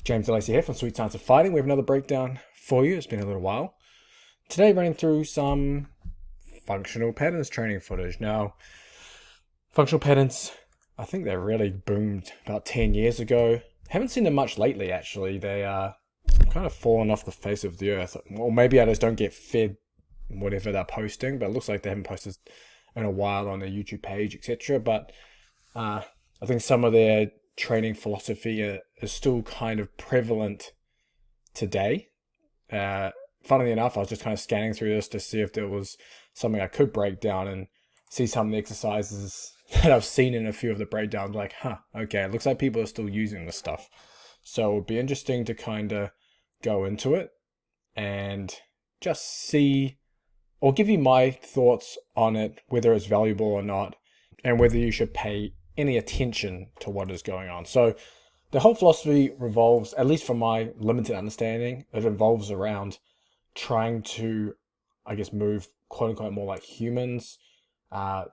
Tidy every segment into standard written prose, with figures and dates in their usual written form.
James Lacey here from Sweet Science of Fighting. We have another breakdown for you. It's been a little while. Today, running through some functional patterns training footage. Now, functional patterns, I think they really boomed about 10 years ago. Haven't seen them much lately, actually. They are kind of fallen off the face of the earth. Or maybe I just don't get fed whatever they're posting, but it looks like they haven't posted in a while on their YouTube page, etc. But I think some of their training philosophy is still kind of prevalent today. Funnily enough, I was just kind of scanning through this to see if there was something I could break down and see some of the exercises that I've seen in a few of the breakdowns. Like, okay, it looks like people are still using this stuff. So it would be interesting to kind of go into it and just see or give you my thoughts on it, whether it's valuable or not, and whether you should pay any attention to what is going on. So the whole philosophy revolves, at least from my limited understanding, it revolves around trying to, I guess, move quote unquote more like humans,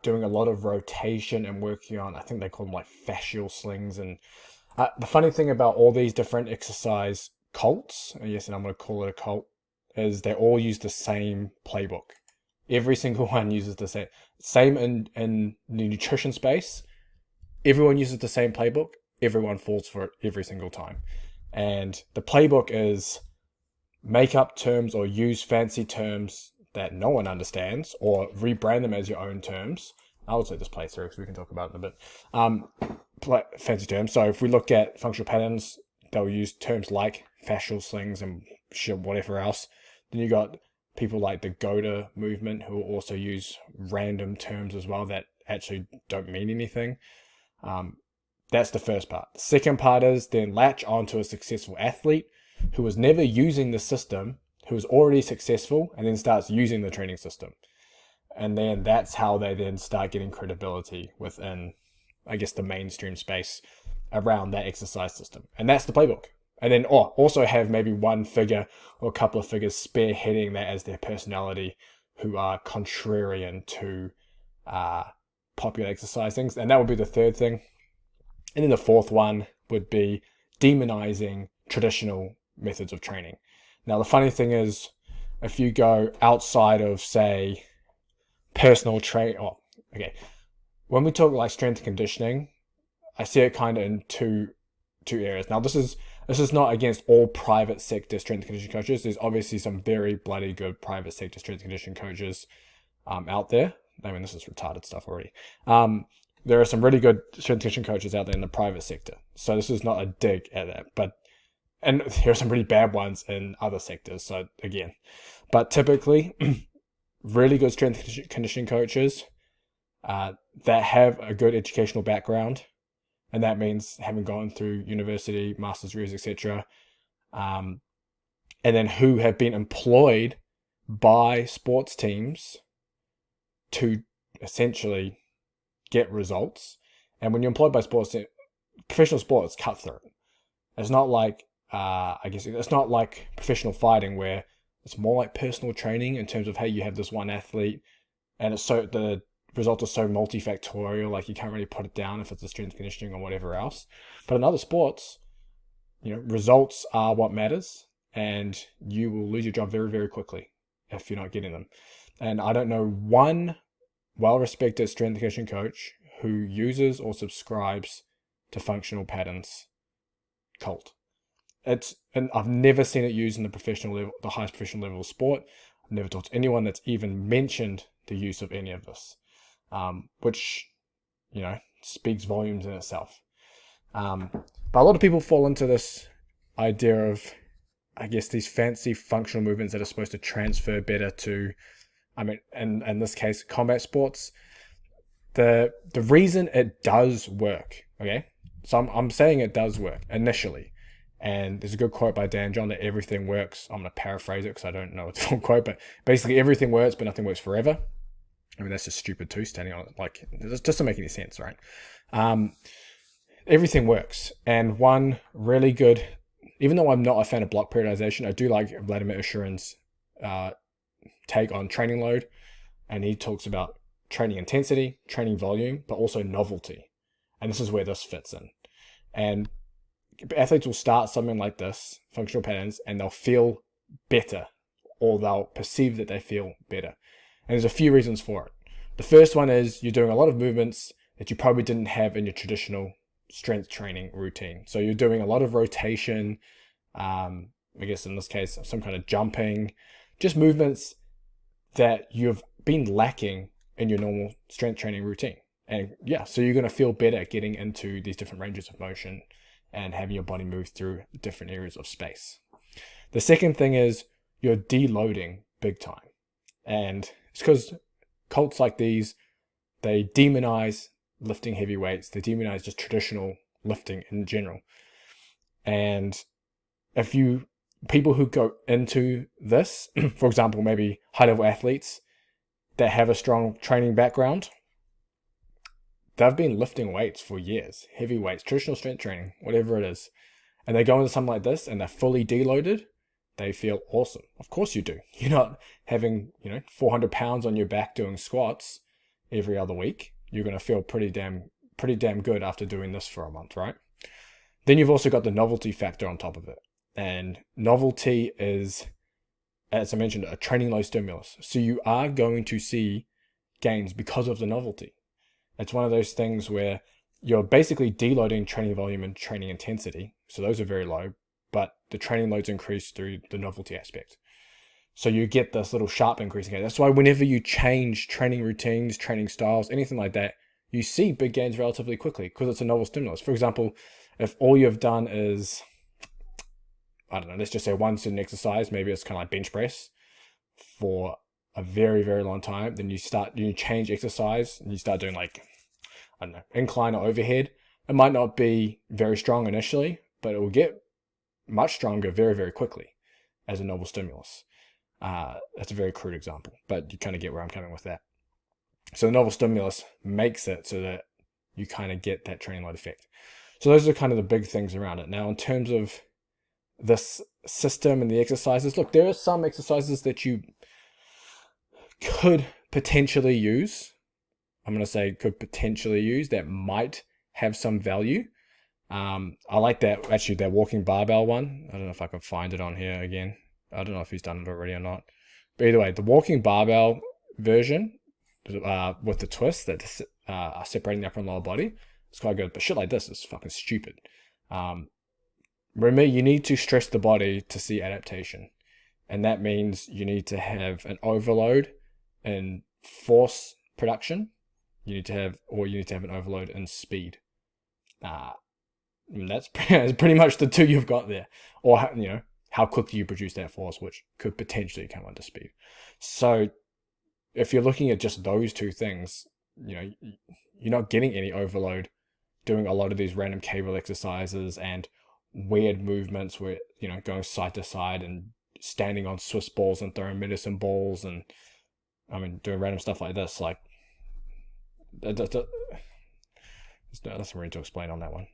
doing a lot of rotation and working on, I think they call them like fascial slings. And the funny thing about all these different exercise cults, yes, and I'm going to call it a cult, is they all use the same playbook. Every single one uses the same. Same in the nutrition space. Everyone uses the same playbook. Everyone falls for it every single time. And the playbook is make up terms or use fancy terms that no one understands or rebrand them as your own terms. I'll take this playthrough because we can talk about it in a bit. Fancy terms. So if we look at functional patterns, they'll use terms like fascial slings and whatever else. Then you got people like the Goda movement who also use random terms as well that actually don't mean anything. That's the first part. The second part is then latch onto a successful athlete who was never using the system, who is already successful, and then starts using the training system. And then that's how they then start getting credibility within, I guess, the mainstream space around that exercise system. And that's the playbook. And then also have maybe one figure or a couple of figures spearheading that as their personality who are contrarian to popular exercise things. And that would be the third thing. And then the fourth one would be demonizing traditional methods of training. Now, the funny thing is, if you go outside of, say, personal training, when we talk like strength and conditioning, I see it kind of in two areas. Now, this is not against all private sector strength and conditioning coaches. There's obviously some very bloody good private sector strength and conditioning coaches out there. I mean, this is retarded stuff already. There are some really good strength and conditioning coaches out there in the private sector. So this is not a dig at that. And there are some really bad ones in other sectors. So again, but typically, really good strength and conditioning coaches that have a good educational background, and that means having gone through university, master's degrees, etc., and then who have been employed by sports teams to essentially get results. And when you're employed by sports teams, professional sport is cutthroat. It's not like it's not like professional fighting where it's more like personal training in terms of, hey, you have this one athlete and it's so the results are so multifactorial, like you can't really put it down if it's a strength conditioning or whatever else. But in other sports, results are what matters, and you will lose your job very, very quickly if you're not getting them. And I don't know one well-respected strength and conditioning coach who uses or subscribes to functional patterns cult. And I've never seen it used in the professional level, the highest professional level of sport. I've never talked to anyone that's even mentioned the use of any of this, which, speaks volumes in itself. But a lot of people fall into this idea of, I guess, these fancy functional movements that are supposed to transfer better to, in this case, combat sports. The reason it does work, okay? So I'm saying it does work initially. And there's a good quote by Dan John that everything works. I'm going to paraphrase it because I don't know its full quote, but basically everything works, but nothing works forever. I mean, that's just stupid too, standing on it. Like, it doesn't make any sense, right? Everything works. And one really good, even though I'm not a fan of block periodization, I do like Vladimir Usharin's take on training load. And he talks about training intensity, training volume, but also novelty. And this is where this fits in. And athletes will start something like this, functional patterns, and they'll feel better, or they'll perceive that they feel better. And there's a few reasons for it. The first one is you're doing a lot of movements that you probably didn't have in your traditional strength training routine. So you're doing a lot of rotation, I guess in this case, some kind of jumping, just movements that you've been lacking in your normal strength training routine. And yeah, so you're going to feel better getting into these different ranges of motion and having your body move through different areas of space. The second thing is you're deloading big time. And it's because cults like these, they demonize lifting heavy weights. They demonize just traditional lifting in general. And if people who go into this, for example, maybe high-level athletes that have a strong training background, they've been lifting weights for years, heavy weights, traditional strength training, whatever it is, and they go into something like this and they're fully deloaded, they feel awesome. Of course you do. You're not having 400 pounds on your back doing squats every other week. You're going to feel pretty damn good after doing this for a month, right? Then you've also got the novelty factor on top of it. And novelty is, as I mentioned, a training load stimulus. So you are going to see gains because of the novelty. It's one of those things where you're basically deloading training volume and training intensity. So those are very low, but the training loads increase through the novelty aspect. So you get this little sharp increase again. That's why whenever you change training routines, training styles, anything like that, you see big gains relatively quickly because it's a novel stimulus. For example, if all you've done is, I don't know, let's just say one certain exercise, maybe it's kind of like bench press for a very, very long time, then you change exercise and you start doing like, I don't know, incline or overhead. It might not be very strong initially, but it will get much stronger very, very quickly as a novel stimulus. That's a very crude example, but you kind of get where I'm coming with that. So the novel stimulus makes it so that you kind of get that training load effect. So those are kind of the big things around it. Now, in terms of this system and the exercises, look, there are some exercises that you could potentially use. I'm going to say could potentially use that might have some value. I like that, actually, that walking barbell one. I don't know if I can find it on here again. I don't know if he's done it already or not. But either way, the walking barbell version with the twists that are separating the upper and lower body, it's quite good. But shit like this is fucking stupid. Remember, you need to stress the body to see adaptation. And that means you need to have an overload in force production. You need to have an overload in speed. And that's pretty much the two you've got there. Or, how quickly you produce that force, which could potentially come under speed. So if you're looking at just those two things, you're not getting any overload doing a lot of these random cable exercises and weird movements where, going side to side and standing on Swiss balls and throwing medicine balls and, doing random stuff like this. Like, there's nothing really to explain on that one.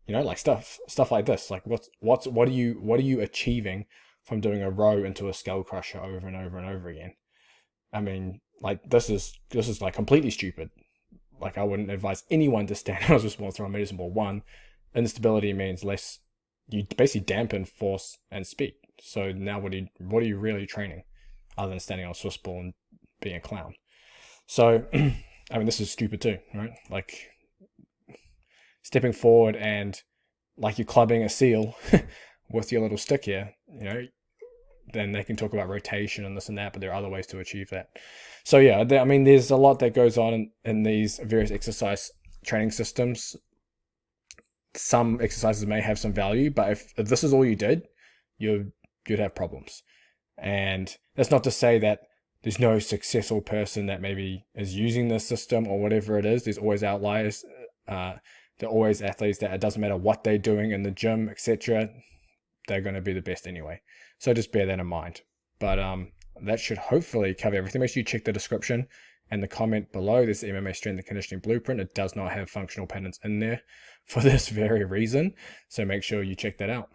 Like stuff like this. Like what are you achieving from doing a row into a skull crusher over and over and over again? Like this is like completely stupid. Like I wouldn't advise anyone to stand on a Swiss ball and throw a medicine ball. One, instability means less. You basically dampen force and speed. So now what are you really training, other than standing on a Swiss ball and being a clown? So, this is stupid too, right? Like stepping forward and like you're clubbing a seal with your little stick here, then they can talk about rotation and this and that, but there are other ways to achieve that. So yeah, there's a lot that goes on in these various exercise training systems. Some exercises may have some value, but if this is all you did, you'd have problems. And that's not to say that there's no successful person that maybe is using this system or whatever it is. There's always outliers. There are always athletes that it doesn't matter what they're doing in the gym, etc. They're going to be the best anyway. So just bear that in mind. But that should hopefully cover everything. Make sure you check the description and the comment below. There's the MMA Strength and Conditioning Blueprint. It does not have functional patterns in there for this very reason. So make sure you check that out.